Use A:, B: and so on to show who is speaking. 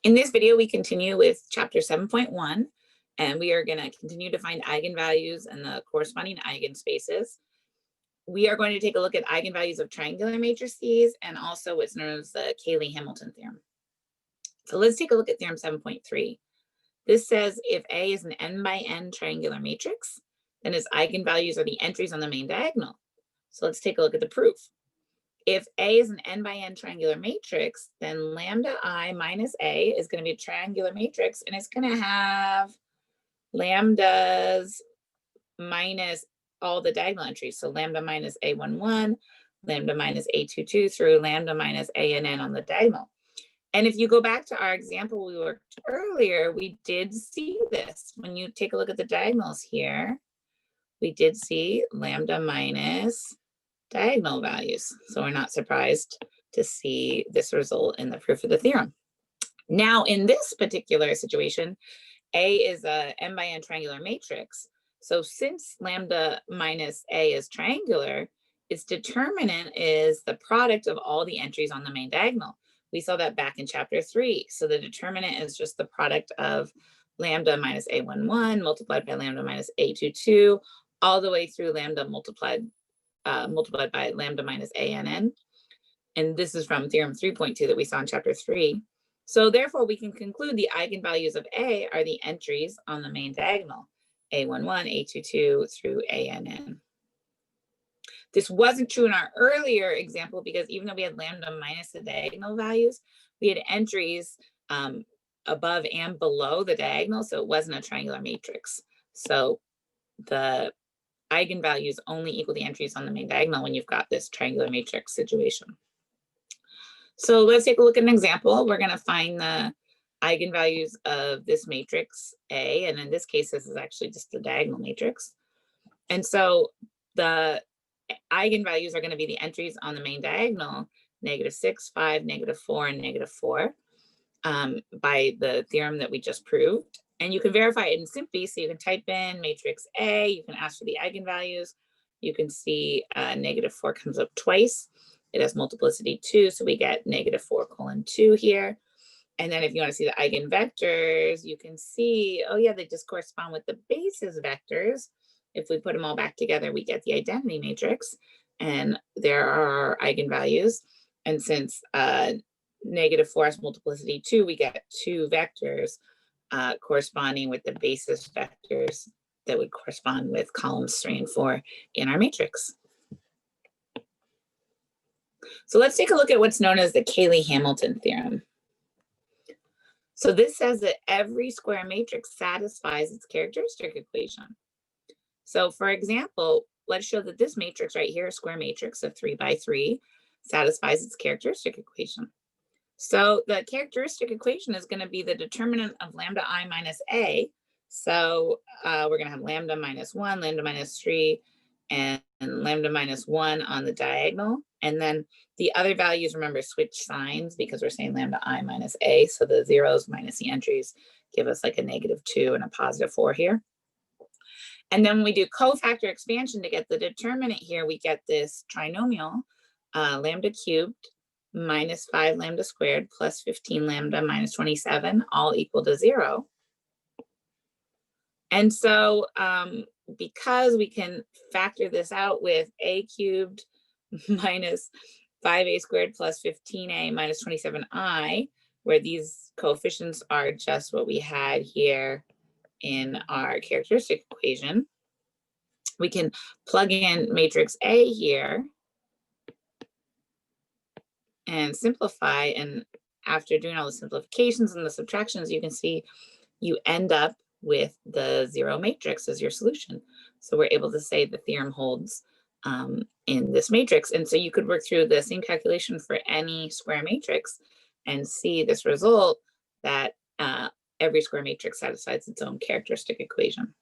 A: In this video, we continue with chapter 7.1, and we are going to continue to find eigenvalues and the corresponding eigenspaces. We are going to take a look at eigenvalues of triangular matrices and also what's known as the Cayley Hamilton Theorem. So let's take a look at theorem 7.3. This says if A is an n by n triangular matrix, then its eigenvalues are the entries on the main diagonal. So let's take a look at the proof. If A is an n by n triangular matrix, then lambda I minus A is going to be a triangular matrix, and it's going to have lambdas minus all the diagonal entries. So lambda minus A11, lambda minus A22 through lambda minus A and n on the diagonal. And if you go back to our example we worked earlier, we did see this. When you take a look at the diagonals here, we did see lambda minus diagonal values. So we're not surprised to see this result in the proof of the theorem. Now, in this particular situation, A is a n by n triangular matrix. So since lambda minus A is triangular, its determinant is the product of all the entries on the main diagonal. We saw that back in chapter 3. So the determinant is just the product of lambda minus A11 multiplied by lambda minus A22 all the way through lambda multiplied by lambda minus ANN. And this is from theorem 3.2 that we saw in chapter 3. So therefore, we can conclude the eigenvalues of A are the entries on the main diagonal, A11, A22 through ANN. This wasn't true in our earlier example because even though we had lambda minus the diagonal values, we had entries above and below the diagonal, so it wasn't a triangular matrix. So the eigenvalues only equal the entries on the main diagonal when you've got this triangular matrix situation. So let's take a look at an example. We're going to find the eigenvalues of this matrix A, and in this case, this is actually just the diagonal matrix. And so the eigenvalues are going to be the entries on the main diagonal, -6, 5, -4, and -4 by the theorem that we just proved. And you can verify it in SIMPy, so you can type in matrix A, you can ask for the eigenvalues. You can see -4 comes up twice. It has multiplicity 2, so we get -4:2 here. And then if you want to see the eigenvectors, you can see, oh yeah, they just correspond with the basis vectors. If we put them all back together, we get the identity matrix, and there are our eigenvalues. And since -4 has multiplicity 2, we get 2 vectors corresponding with the basis vectors that would correspond with columns 3 and 4 in our matrix. So let's take a look at what's known as the Cayley Hamilton Theorem. So this says that every square matrix satisfies its characteristic equation. So for example, let's show that this matrix right here, a square matrix of 3 by 3, satisfies its characteristic equation. So the characteristic equation is going to be the determinant of lambda I minus A. So we're going to have lambda minus 1, lambda minus 3, and lambda minus 1 on the diagonal. And then the other values, remember, switch signs because we're saying lambda I minus A. So the zeros minus the entries give us like a -2 and a +4 here. And then when we do cofactor expansion to get the determinant here, we get this trinomial, lambda cubed minus 5 lambda squared plus 15 lambda minus 27, all equal to 0. And so because we can factor this out with a cubed minus 5a squared plus 15a minus 27i, where these coefficients are just what we had here in our characteristic equation, we can plug in matrix A here and simplify. And after doing all the simplifications and the subtractions, you can see you end up with the 0 matrix as your solution. So we're able to say the theorem holds in this matrix. And so you could work through the same calculation for any square matrix and see this result that every square matrix satisfies its own characteristic equation.